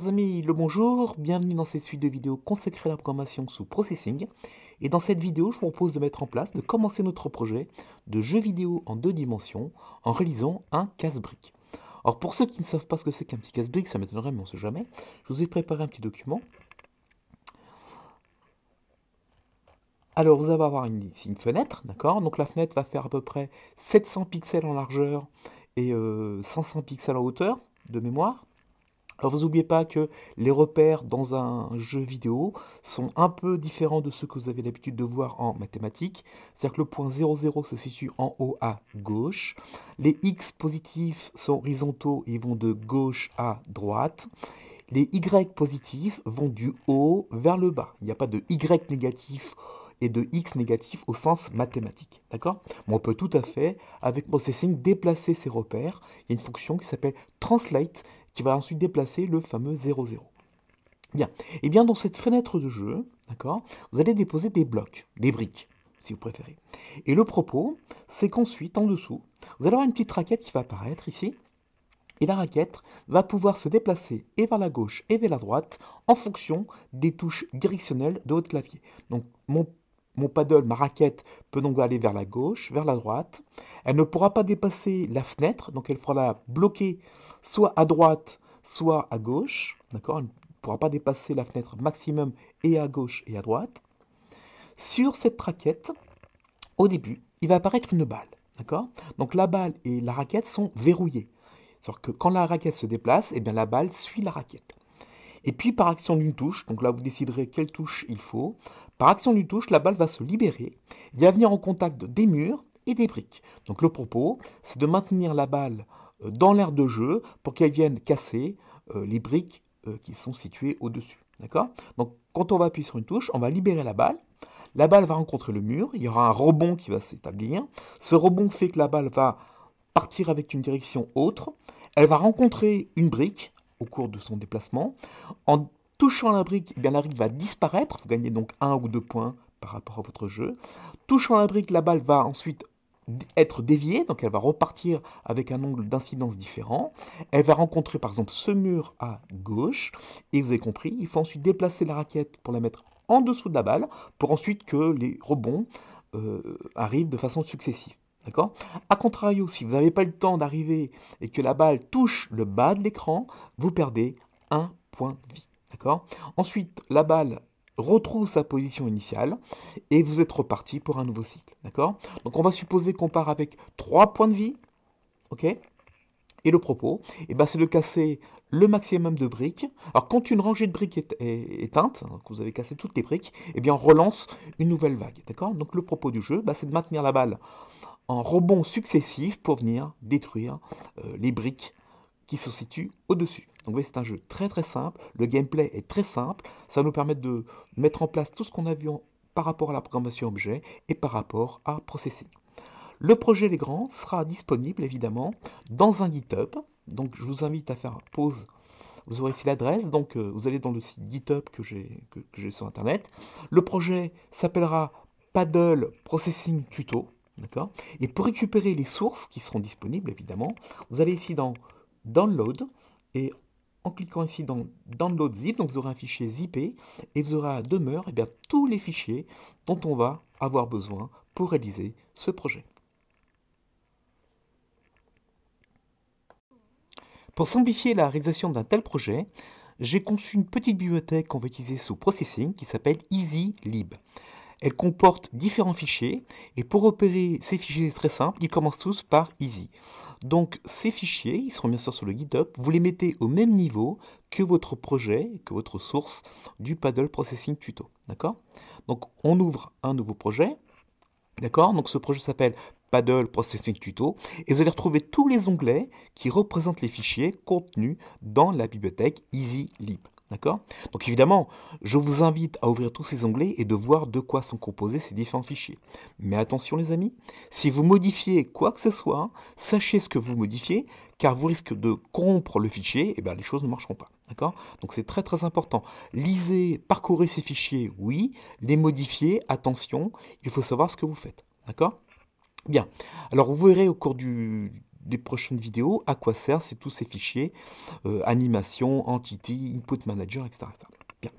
Chers amis, le bonjour, bienvenue dans cette suite de vidéos consacrée à la programmation sous Processing. Et dans cette vidéo, je vous propose de mettre en place, de commencer notre projet de jeu vidéo en 2 dimensions en réalisant un casse-brique. Alors pour ceux qui ne savent pas ce que c'est qu'un petit casse-brique, ça m'étonnerait mais on ne sait jamais, je vous ai préparé un petit document. Alors vous allez avoir ici une fenêtre, d'accord? Donc la fenêtre va faire à peu près 700 pixels en largeur et 500 pixels en hauteur de mémoire. Alors vous n'oubliez pas que les repères dans un jeu vidéo sont un peu différents de ceux que vous avez l'habitude de voir en mathématiques. C'est-à-dire que le point 0,0 se situe en haut à gauche. Les X positifs sont horizontaux et vont de gauche à droite. Les Y positifs vont du haut vers le bas. Il n'y a pas de Y négatif et de X négatif au sens mathématique. D'accord? Mais on peut tout à fait, avec Processing, déplacer ces repères. Il y a une fonction qui s'appelle Translate qui va ensuite déplacer le fameux 0,0. Bien. Et bien dans cette fenêtre de jeu, d'accord, vous allez déposer des blocs, des briques, si vous préférez. Et le propos, c'est qu'ensuite, en dessous, vous allez avoir une petite raquette qui va apparaître ici. Et la raquette va pouvoir se déplacer et vers la gauche et vers la droite en fonction des touches directionnelles de votre clavier. Donc mon paddle, ma raquette, peut donc aller vers la gauche, vers la droite. Elle ne pourra pas dépasser la fenêtre, donc elle faudra bloquer soit à droite, soit à gauche. D'accord? Elle ne pourra pas dépasser la fenêtre maximum et à gauche et à droite. Sur cette raquette, au début, il va apparaître une balle. D'accord? Donc la balle et la raquette sont verrouillées. C'est-à-dire que quand la raquette se déplace, eh bien la balle suit la raquette. Et puis par action d'une touche, donc là vous déciderez quelle touche il faut, par action d'une touche, la balle va se libérer, il va venir en contact des murs et des briques. Donc le propos, c'est de maintenir la balle dans l'aire de jeu pour qu'elle vienne casser les briques qui sont situées au-dessus. D'accord? Donc quand on va appuyer sur une touche, on va libérer la balle va rencontrer le mur, il y aura un rebond qui va s'établir, ce rebond fait que la balle va partir avec une direction autre, elle va rencontrer une brique au cours de son déplacement. En touchant la brique, eh bien, la brique va disparaître, vous gagnez donc 1 ou 2 points par rapport à votre jeu. Touchant la brique, la balle va ensuite être déviée, donc elle va repartir avec un angle d'incidence différent. Elle va rencontrer par exemple ce mur à gauche, et vous avez compris, il faut ensuite déplacer la raquette pour la mettre en dessous de la balle, pour ensuite que les rebonds arrivent de façon successive. D'accord? A contrario, si vous n'avez pas le temps d'arriver et que la balle touche le bas de l'écran, vous perdez un point de vie. D'accord? Ensuite, la balle retrouve sa position initiale et vous êtes reparti pour un nouveau cycle. D'accord? Donc on va supposer qu'on part avec 3 points de vie. Ok? Et le propos, eh ben, c'est de casser le maximum de briques. Alors quand une rangée de briques est éteinte, que vous avez cassé toutes les briques, eh bien on relance une nouvelle vague. D'accord? Donc le propos du jeu, c'est de maintenir la balle en rebond successif pour venir détruire les briques qui se situent au-dessus. Donc vous voyez, c'est un jeu très très simple, le gameplay est très simple, ça va nous permettre de mettre en place tout ce qu'on a vu par rapport à la programmation objet et par rapport à Processing. Le projet Les Grands sera disponible évidemment dans un GitHub, donc je vous invite à faire pause. Vous aurez ici l'adresse, donc vous allez dans le site GitHub que j'ai sur internet. Le projet s'appellera Paddle Processing Tuto. D'accord? Et pour récupérer les sources qui seront disponibles, évidemment, vous allez ici dans Download, et en cliquant ici dans Download Zip, donc vous aurez un fichier zippé, et vous aurez à demeure eh bien, tous les fichiers dont on va avoir besoin pour réaliser ce projet. Pour simplifier la réalisation d'un tel projet, j'ai conçu une petite bibliothèque qu'on va utiliser sous Processing qui s'appelle EasyLib. Elle comporte différents fichiers, et pour opérer ces fichiers, c'est très simple, ils commencent tous par Easy. Donc ces fichiers, ils seront bien sûr sur le GitHub, vous les mettez au même niveau que votre projet, que votre source du Paddle Processing Tuto. D'accord? Donc on ouvre un nouveau projet, d'accord? Donc ce projet s'appelle Paddle Processing Tuto, et vous allez retrouver tous les onglets qui représentent les fichiers contenus dans la bibliothèque EasyLib. D'accord? Donc évidemment, je vous invite à ouvrir tous ces onglets et de voir de quoi sont composés ces différents fichiers. Mais attention les amis, si vous modifiez quoi que ce soit, sachez ce que vous modifiez, car vous risquez de corrompre le fichier, et bien les choses ne marcheront pas. D'accord? Donc c'est très très important. Lisez, parcourez ces fichiers, oui, les modifier, attention, il faut savoir ce que vous faites. D'accord? Bien. Alors vous verrez au cours du des prochaines vidéos à quoi servent tous ces fichiers, animation, entity, input manager, etc. Bien.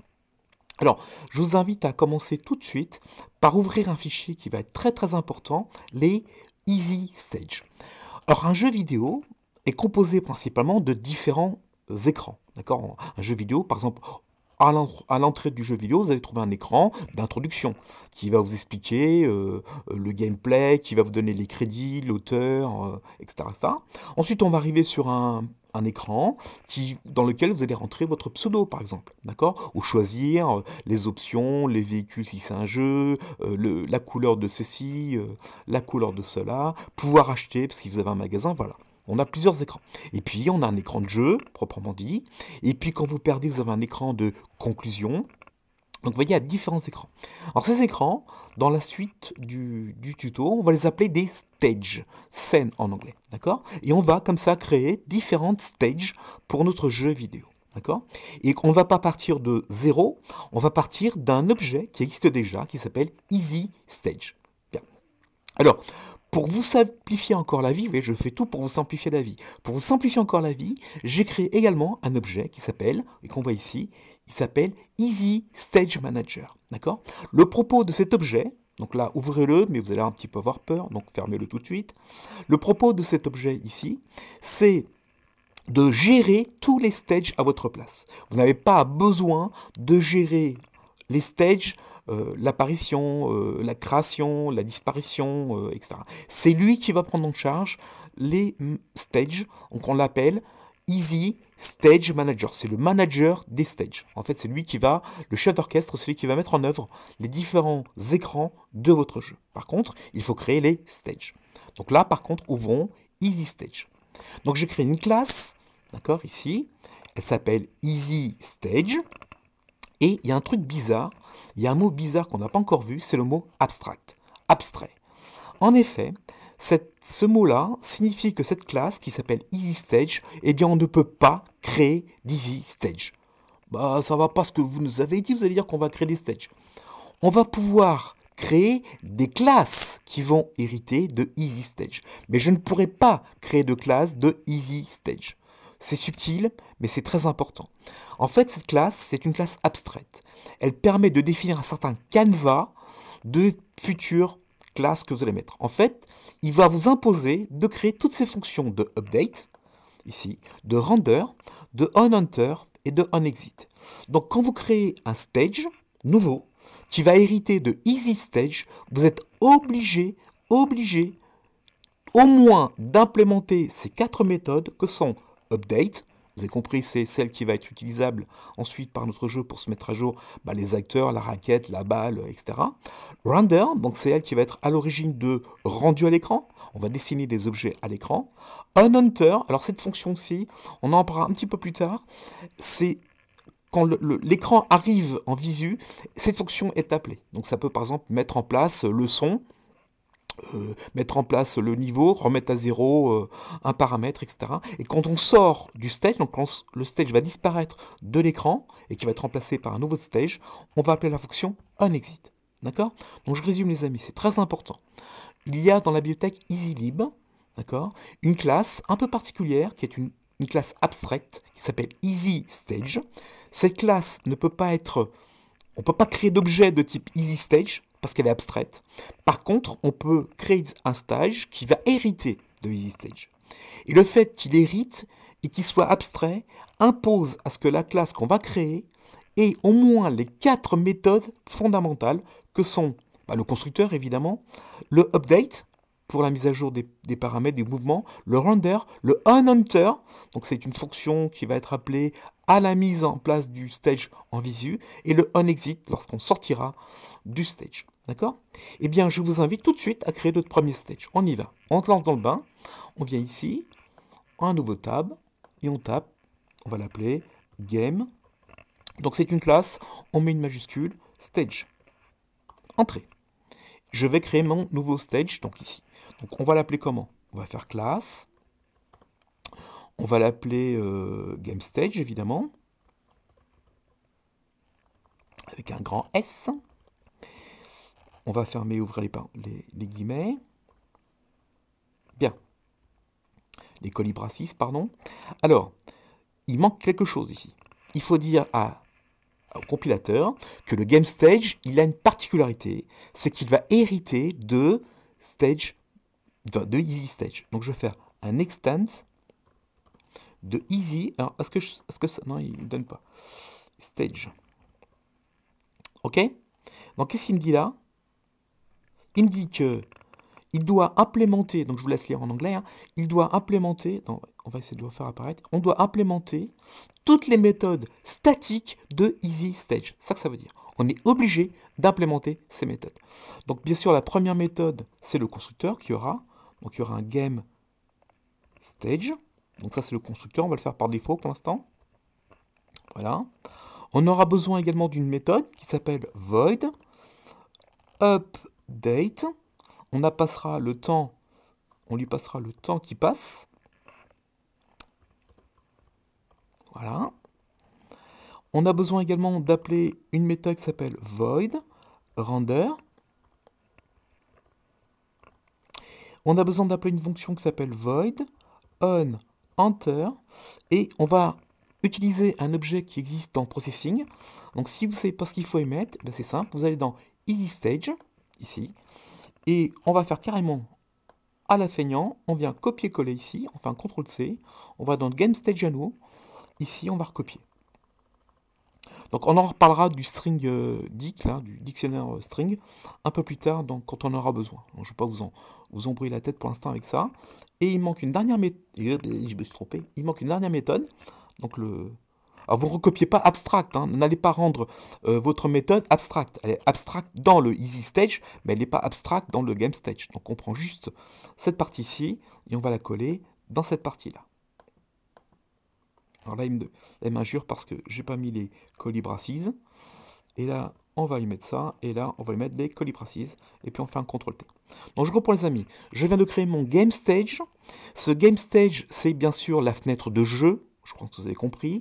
Alors, je vous invite à commencer tout de suite par ouvrir un fichier qui va être très très important, les Easy Stage. Alors, un jeu vidéo est composé principalement de différents écrans. D'accord? Un jeu vidéo, par exemple, à l'entrée du jeu vidéo, vous allez trouver un écran d'introduction qui va vous expliquer le gameplay, qui va vous donner les crédits, l'auteur, etc., etc. Ensuite, on va arriver sur un écran dans lequel vous allez rentrer votre pseudo, par exemple, d'accord? Ou choisir les options, les véhicules si c'est un jeu, la couleur de ceci, la couleur de cela, pouvoir acheter, parce que vous avez un magasin, voilà. On a plusieurs écrans. Et puis, on a un écran de jeu, proprement dit. Et puis, quand vous perdez, vous avez un écran de conclusion. Donc, vous voyez, il y a différents écrans. Alors, ces écrans, dans la suite du tuto, on va les appeler des stages, scènes en anglais, d'accord? Et on va, comme ça, créer différentes stages pour notre jeu vidéo, d'accord? Et on ne va pas partir de zéro, on va partir d'un objet qui existe déjà, qui s'appelle Easy Stage. Bien. Alors, pour vous simplifier encore la vie, oui, je fais tout pour vous simplifier la vie. Pour vous simplifier encore la vie, j'ai créé également un objet qui s'appelle, et qu'on voit ici, il s'appelle Easy Stage Manager. D'accord? Le propos de cet objet, donc là, ouvrez-le, mais vous allez un petit peu avoir peur, donc fermez-le tout de suite. Le propos de cet objet ici, c'est de gérer tous les stages à votre place. Vous n'avez pas besoin de gérer les stages, l'apparition, la création, la disparition, etc. C'est lui qui va prendre en charge les stages, donc on l'appelle Easy Stage Manager. C'est le manager des stages. En fait, c'est lui qui va, le chef d'orchestre, c'est lui qui va mettre en œuvre les différents écrans de votre jeu. Par contre, il faut créer les stages. Donc là, par contre, ouvrons Easy Stage. Donc j'ai créé une classe, d'accord, ici. Elle s'appelle Easy Stage. Et il y a un truc bizarre, il y a un mot bizarre qu'on n'a pas encore vu, c'est le mot abstract, abstrait. En effet, ce mot-là signifie que cette classe qui s'appelle Easy Stage, eh bien on ne peut pas créer d'Easy Stage. Bah ça va pas ce que vous nous avez dit, vous allez dire qu'on va créer des stages. On va pouvoir créer des classes qui vont hériter de Easy Stage. Mais je ne pourrai pas créer de classe de Easy Stage. C'est subtil, mais c'est très important. En fait, cette classe, c'est une classe abstraite. Elle permet de définir un certain canevas de futures classes que vous allez mettre. En fait, il va vous imposer de créer toutes ces fonctions de update, ici, de render, de onEnter et de onExit. Donc, quand vous créez un stage nouveau, qui va hériter de Easy Stage, vous êtes obligé au moins d'implémenter ces 4 méthodes que sont update, vous avez compris, c'est celle qui va être utilisable ensuite par notre jeu pour se mettre à jour les acteurs, la raquette, la balle, etc. Render, donc c'est elle qui va être à l'origine de rendu à l'écran. On va dessiner des objets à l'écran. onEnter, alors cette fonction-ci, on en parlera un petit peu plus tard, c'est quand l'écran arrive en visu, cette fonction est appelée. Donc ça peut par exemple mettre en place le son, mettre en place le niveau, remettre à zéro un paramètre, etc. Et quand on sort du stage, donc quand le stage va disparaître de l'écran et qui va être remplacé par un nouveau stage, on va appeler la fonction onExit. D'accord? Donc je résume les amis, c'est très important. Il y a dans la bibliothèque EasyLib, d'accord, une classe un peu particulière qui est une classe abstraite qui s'appelle EasyStage. Cette classe ne peut pas être, on ne peut pas créer d'objet de type EasyStage parce qu'elle est abstraite. Par contre, on peut créer un stage qui va hériter de EasyStage. Et le fait qu'il hérite et qu'il soit abstrait impose à ce que la classe qu'on va créer ait au moins les 4 méthodes fondamentales que sont le constructeur évidemment, le update pour la mise à jour des paramètres, des mouvements, le render, le onEnter, donc c'est une fonction qui va être appelée à la mise en place du stage en visu, et le onExit lorsqu'on sortira du stage. D'accord? Eh bien, je vous invite tout de suite à créer notre premier stage. On y va. On se lance dans le bain, on vient ici, un nouveau tab, et on tape, on va l'appeler Game. Donc c'est une classe, on met une majuscule, Stage. Entrée. Je vais créer mon nouveau stage, donc ici. Donc on va l'appeler comment? On va faire classe. On va l'appeler Game Stage, évidemment. Avec un grand S. On va fermer et ouvrir les guillemets. Bien. des Colibrasis, pardon. Alors, il manque quelque chose ici. Il faut dire au compilateur que le GameStage, il a une particularité, c'est qu'il va hériter de EasyStage. Donc je vais faire un extend de Easy. Alors, non, il ne donne pas. Stage. Ok? Donc qu'est-ce qu'il me dit là? Il me dit que il doit implémenter, donc je vous laisse lire en anglais, hein, il doit implémenter, non, on va essayer de le faire apparaître, on doit implémenter toutes les méthodes statiques de EasyStage. C'est ça que ça veut dire. On est obligé d'implémenter ces méthodes. Donc bien sûr, la première méthode, c'est le constructeur qui aura. Donc il y aura un GameStage. Donc ça, c'est le constructeur, on va le faire par défaut pour l'instant. Voilà. On aura besoin également d'une méthode qui s'appelle void update. On lui passera le temps qui passe. Voilà. On a besoin également d'appeler une méthode qui s'appelle void render. On a besoin d'appeler une fonction qui s'appelle void on enter. Et on va utiliser un objet qui existe dans processing. Donc si vous ne savez pas ce qu'il faut y mettre, ben c'est simple. Vous allez dans EasyStage, ici. Et on va faire carrément à la feignant, on vient copier-coller ici, on fait un CTRL-C, on va dans le GameStage à nous, ici on va recopier. Donc on en reparlera du string dic, là, du dictionnaire string, un peu plus tard quand on aura besoin. Donc, je ne vais pas vous embrouiller la tête pour l'instant avec ça. Et il manque une dernière méthode, je me suis trompé, il manque une dernière méthode, donc alors vous ne recopiez pas abstract, hein. N'allez pas rendre votre méthode abstract. Elle est abstract dans le EasyStage, mais elle n'est pas abstract dans le GameStage. Donc on prend juste cette partie-ci et on va la coller dans cette partie-là. Alors là, il m'injure parce que j'ai pas mis les Colibrasis. Et là, on va lui mettre ça. Et là, on va lui mettre les Colibrasis. Et puis on fait un CTRL-T. Donc je reprends les amis. Je viens de créer mon GameStage. Ce GameStage, c'est bien sûr la fenêtre de jeu. Je crois que vous avez compris.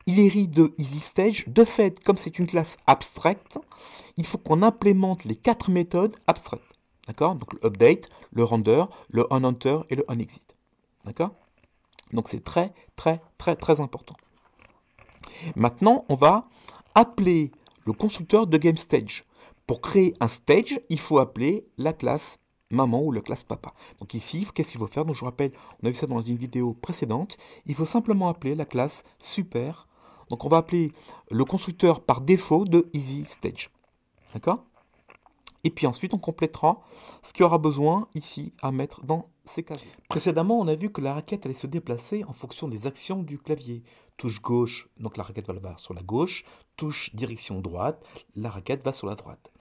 Il hérite de EasyStage. De fait, comme c'est une classe abstract, il faut qu'on implémente les 4 méthodes abstraites. D'accord? Donc le update, le render, le onEnter et le onExit. D'accord? Donc c'est très, très, très, très important. Maintenant, on va appeler le constructeur de GameStage. Pour créer un stage, il faut appeler la classe maman ou la classe papa. Donc ici, qu'est-ce qu'il faut faire? Donc je vous rappelle, on a vu ça dans une vidéo précédente. Il faut simplement appeler la classe super. Donc on va appeler le constructeur par défaut de EasyStage. D'accord? Et puis ensuite, on complétera ce qu'il y aura besoin ici à mettre dans ces casiers. Précédemment, on a vu que la raquette allait se déplacer en fonction des actions du clavier. Touche gauche, donc la raquette va sur la gauche. Touche direction droite, la raquette va sur la droite.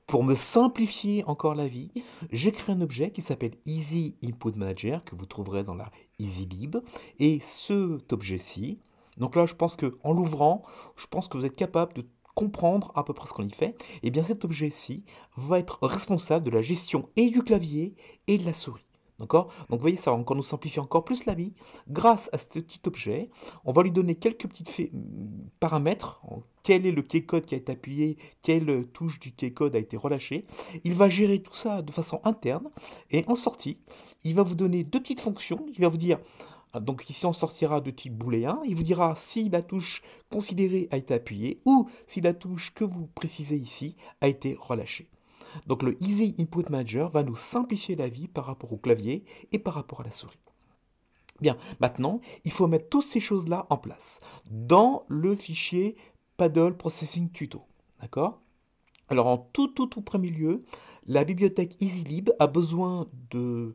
Pour me simplifier encore la vie, j'ai créé un objet qui s'appelle Easy Input Manager, que vous trouverez dans la EasyLib. Et cet objet-ci, donc là, je pense qu'en l'ouvrant, je pense que vous êtes capable de comprendre à peu près ce qu'on y fait. Et bien cet objet-ci va être responsable de la gestion et du clavier et de la souris. D'accord? Donc vous voyez, ça va encore nous simplifier encore plus la vie. Grâce à ce petit objet, on va lui donner quelques petits paramètres. Quel est le keycode qui a été appuyé, quelle touche du keycode a été relâchée. Il va gérer tout ça de façon interne. Et en sortie, il va vous donner deux petites fonctions. Il va vous dire, donc ici on sortira de type booléen. Il vous dira si la touche considérée a été appuyée ou si la touche que vous précisez ici a été relâchée. Donc le Easy Input Manager va nous simplifier la vie par rapport au clavier et par rapport à la souris. Bien, maintenant, il faut mettre toutes ces choses-là en place dans le fichier Paddle Processing Tuto. D'accord? Alors en tout premier lieu, la bibliothèque EasyLib a besoin de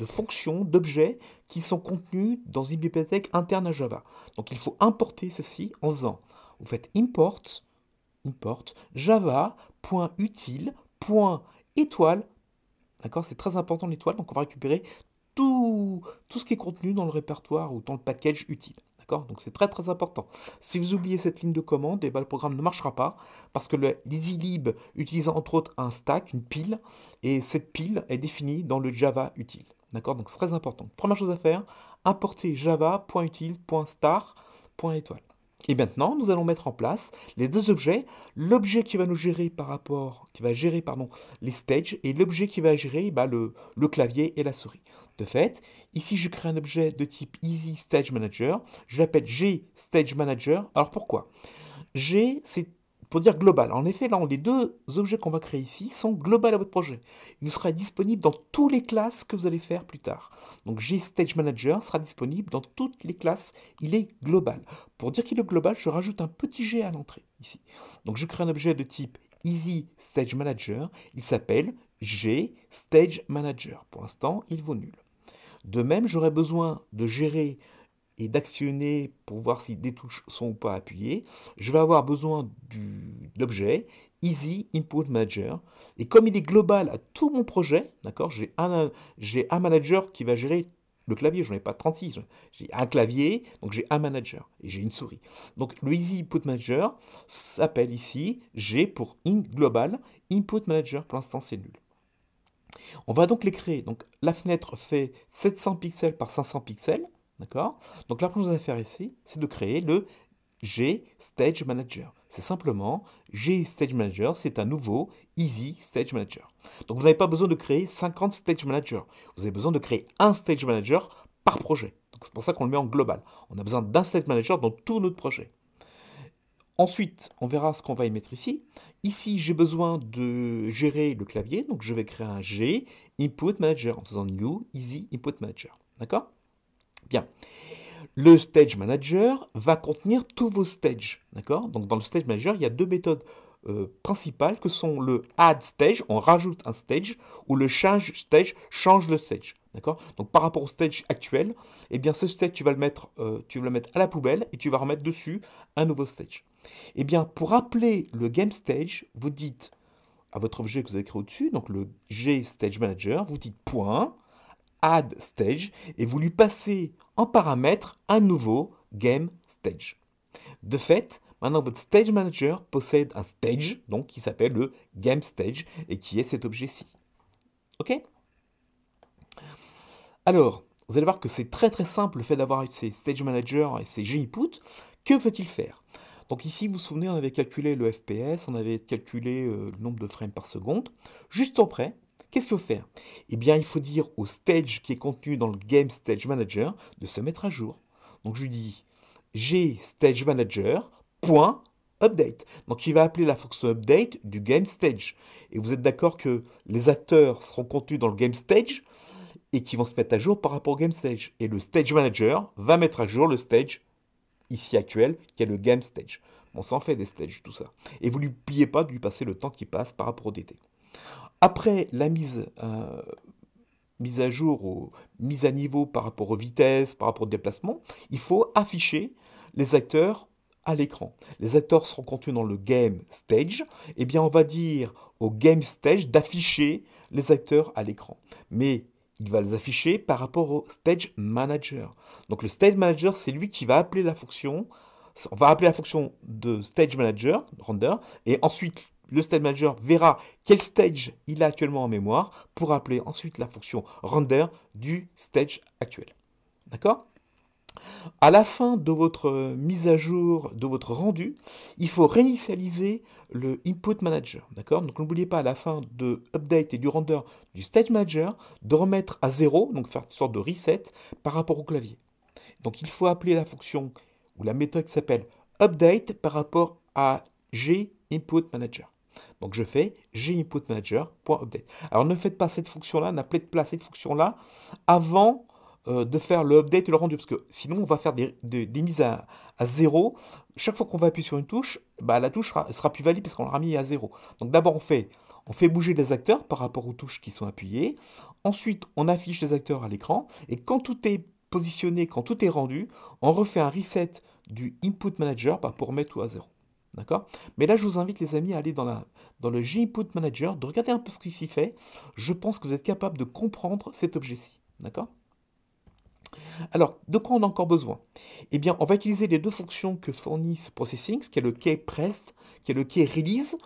fonctions, d'objets qui sont contenus dans une bibliothèque interne à Java. Donc il faut importer ceci en faisant, vous faites import java.util.étoile. D'accord, c'est très important l'étoile, donc on va récupérer tout ce qui est contenu dans le répertoire ou dans le package utile. D'accord, donc c'est très très important. Si vous oubliez cette ligne de commande, eh ben, le programme ne marchera pas parce que l'EasyLib utilise entre autres un stack, une pile, et cette pile est définie dans le Java utile. D'accord, donc c'est très important. Première chose à faire, importer java.util.star.étoile. Et maintenant, nous allons mettre en place les deux objets, l'objet qui va nous gérer qui va gérer, pardon, les stages et l'objet qui va gérer le clavier et la souris. De fait, ici, je crée un objet de type Easy Stage Manager. Je l'appelle G Stage Manager. Alors pourquoi? G, c'est pour dire global. En effet, là, les deux objets qu'on va créer ici sont global à votre projet. Il sera disponible dans toutes les classes que vous allez faire plus tard. Donc GStage Manager sera disponible dans toutes les classes. Il est global. Pour dire qu'il est global, je rajoute un petit G à l'entrée ici. Donc je crée un objet de type Easy Stage Manager. Il s'appelle GStage Manager. Pour l'instant, il vaut nul. De même, j'aurai besoin de gérer et d'actionner pour voir si des touches sont ou pas appuyées, je vais avoir besoin de l'objet Easy Input Manager. Et comme il est global à tout mon projet, d'accord, j'ai un manager qui va gérer le clavier, j'en ai pas 36, j'ai un clavier, donc j'ai un manager et j'ai une souris. Donc le Easy Input Manager s'appelle ici G pour Global Input Manager, pour l'instant c'est nul. On va donc les créer. Donc la fenêtre fait 700 pixels par 500 pixels. D'accord? Donc la première chose à faire ici, c'est de créer le GStage Manager. C'est simplement GStage Manager, c'est un nouveau Easy Stage Manager. Donc vous n'avez pas besoin de créer 50 Stage Managers. Vous avez besoin de créer un Stage Manager par projet. C'est pour ça qu'on le met en global. On a besoin d'un Stage Manager dans tout notre projet. Ensuite, on verra ce qu'on va y mettre ici. Ici, j'ai besoin de gérer le clavier, donc je vais créer un G Input Manager en faisant New Easy Input Manager. D'accord? Bien. Le Stage Manager va contenir tous vos stages. D'accord? Donc dans le Stage Manager, il y a deux méthodes principales que sont le Add Stage, on rajoute un stage, ou le Change Stage, change le stage. D'accord? Donc par rapport au stage actuel, eh bien ce stage, tu vas le mettre à la poubelle et tu vas remettre dessus un nouveau stage. Eh bien, pour appeler le Game Stage, vous dites à votre objet que vous avez créé au-dessus, donc le G Stage Manager, vous dites point, Add Stage, et vous lui passez en paramètre un nouveau Game Stage. De fait, maintenant votre Stage Manager possède un stage, donc qui s'appelle le Game Stage, et qui est cet objet-ci. Ok? Alors, vous allez voir que c'est très très simple le fait d'avoir ces Stage Manager et ces G-Input. Que veut-il faire? Donc ici, vous vous souvenez, on avait calculé le FPS, on avait calculé le nombre de frames par seconde. Juste après, qu'est-ce qu'il faut faire? Eh bien, il faut dire au stage qui est contenu dans le Game Stage Manager de se mettre à jour. Donc je lui dis GStageManager.update. Donc il va appeler la fonction update du Game Stage. Et vous êtes d'accord que les acteurs seront contenus dans le Game Stage et qui vont se mettre à jour par rapport au Game Stage. Et le Stage Manager va mettre à jour le stage ici actuel, qui est le Game Stage. Bon, ça en fait des stages, tout ça. Et vous n'oubliez pas de lui passer le temps qui passe par rapport au DT. Après la mise à jour ou mise à niveau par rapport aux vitesses, par rapport au déplacement, il faut afficher les acteurs à l'écran. Les acteurs seront contenus dans le Game Stage. Eh bien, on va dire au Game Stage d'afficher les acteurs à l'écran. Mais il va les afficher par rapport au Stage Manager. Donc le Stage Manager, c'est lui qui va appeler la fonction. On va appeler la fonction de Stage Manager, render, et ensuite le Stage Manager verra quel stage il a actuellement en mémoire pour appeler ensuite la fonction render du stage actuel. D'accord? À la fin de votre mise à jour, de votre rendu, il faut réinitialiser le Input Manager. D'accord? Donc n'oubliez pas à la fin de update et du render du Stage Manager de remettre à 0, donc faire une sorte de reset par rapport au clavier. Donc il faut appeler la fonction ou la méthode qui s'appelle update par rapport à GInputManager. Donc je fais GInputManager.update. Alors ne faites pas cette fonction-là, n'appelez pas cette fonction-là avant de faire le update et le rendu, parce que sinon on va faire des mises à 0. Chaque fois qu'on va appuyer sur une touche, bah, la touche sera plus valide parce qu'on l'aura mis à 0. Donc d'abord on fait bouger les acteurs par rapport aux touches qui sont appuyées. Ensuite on affiche les acteurs à l'écran. Et quand tout est positionné, quand tout est rendu, on refait un reset du Input Manager pour remettre tout à 0. D'accord? Mais là, je vous invite, les amis, à aller dans le G-Input Manager, de regarder un peu ce qui s'y fait. Je pense que vous êtes capable de comprendre cet objet-ci. D'accord? Alors, de quoi on a encore besoin? Eh bien, on va utiliser les deux fonctions que fournissent Processing, qui est le keyPressed, qui est le keyRelease,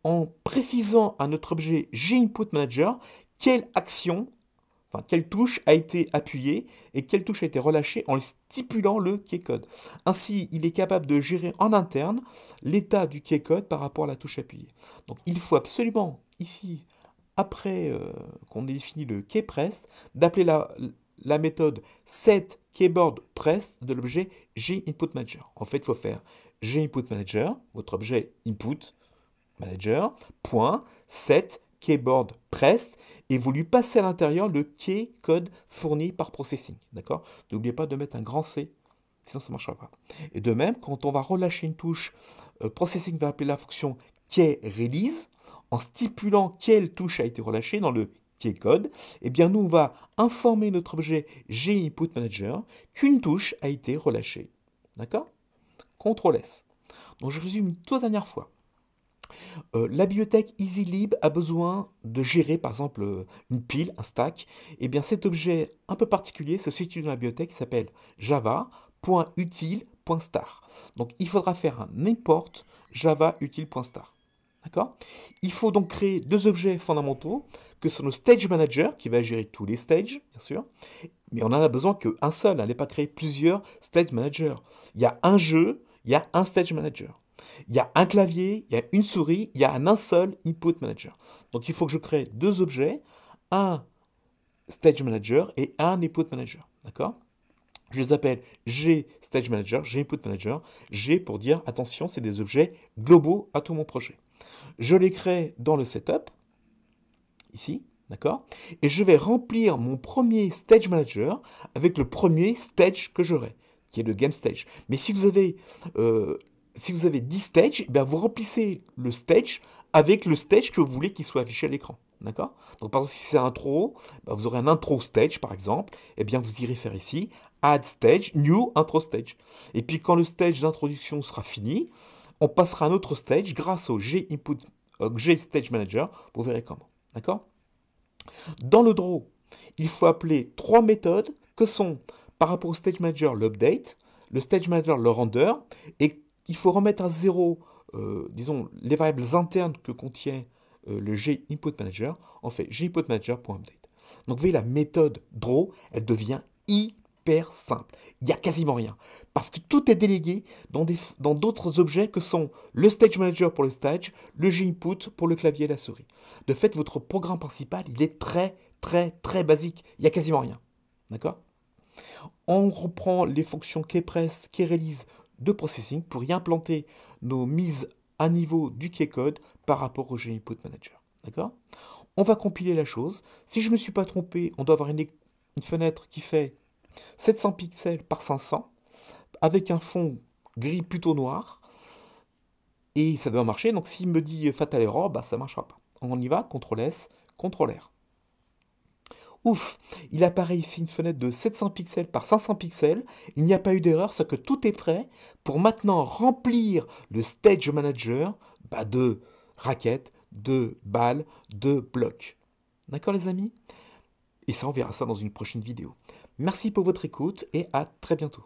en précisant à notre objet GInputManager quelle action enfin, quelle touche a été appuyée et quelle touche a été relâchée en stipulant le keycode. Ainsi, il est capable de gérer en interne l'état du keycode par rapport à la touche appuyée. Donc, il faut absolument, ici, après qu'on ait défini le keypress, d'appeler la méthode setKeyboardPress de l'objet GInputManager. En fait, il faut faire GInputManager, votre objet input manager, point, set keyboard press, et vous lui passez à l'intérieur le key code fourni par processing. D'accord? N'oubliez pas de mettre un grand C, sinon ça ne marchera pas. Et de même, quand on va relâcher une touche, processing va appeler la fonction keyRelease, en stipulant quelle touche a été relâchée dans le keycode, et bien nous on va informer notre objet GInputManager qu'une touche a été relâchée. D'accord? CTRL S. Donc je résume une toute dernière fois. La bibliothèque EasyLib a besoin de gérer, par exemple, une pile, un stack. Et bien cet objet un peu particulier se situe dans la bibliothèque qui s'appelle java.util.star. Donc il faudra faire un import java.util.star. D'accord? Il faut donc créer deux objets fondamentaux, que sont le Stage Manager, qui va gérer tous les stages, bien sûr. Mais on en a besoin qu'un seul, n'allez pas créer plusieurs Stage Managers. Il y a un jeu, il y a un Stage Manager. Il y a un clavier, il y a une souris, il y a un seul input manager. Donc il faut que je crée deux objets, un stage manager et un input manager. D'accord? Je les appelle G stage manager, G input manager, G pour dire attention, c'est des objets globaux à tout mon projet. Je les crée dans le setup, ici, d'accord? Et je vais remplir mon premier stage manager avec le premier stage que j'aurai, qui est le game stage. Mais si vous avez 10 stages, eh bien vous remplissez le stage avec le stage que vous voulez qu'il soit affiché à l'écran. D'accord? Donc par exemple, si c'est un intro, ben, vous aurez un intro stage par exemple, et bien vous irez faire ici add stage, new intro stage. Et puis quand le stage d'introduction sera fini, on passera à un autre stage grâce au G Stage Manager, vous verrez comment. D'accord? Dans le draw, il faut appeler trois méthodes que sont par rapport au stage manager l'update, le stage manager le render, et il faut remettre à zéro, disons, les variables internes que contient le GInputManager. On fait GInputManager.update. Donc vous voyez, la méthode draw, elle devient hyper simple. Il n'y a quasiment rien. Parce que tout est délégué dans d'autres objets que sont le Stage Manager pour le stage, le GInput pour le clavier et la souris. De fait, votre programme principal, il est très, très, très basique. Il n'y a quasiment rien. D'accord? On reprend les fonctions keypress, keyrelease de processing pour y implanter nos mises à niveau du keycode par rapport au GInputManager. D'accord? On va compiler la chose. Si je ne me suis pas trompé, on doit avoir une fenêtre qui fait 700 pixels par 500 avec un fond gris plutôt noir. Et ça doit marcher. Donc s'il me dit fatal error, bah, ça ne marchera pas. On y va, CTRL S, CTRL R. Ouf, il apparaît ici une fenêtre de 700 pixels par 500 pixels. Il n'y a pas eu d'erreur, c'est que tout est prêt pour maintenant remplir le Stage Manager de raquettes, de balles, de blocs. D'accord les amis? Et ça, on verra ça dans une prochaine vidéo. Merci pour votre écoute et à très bientôt.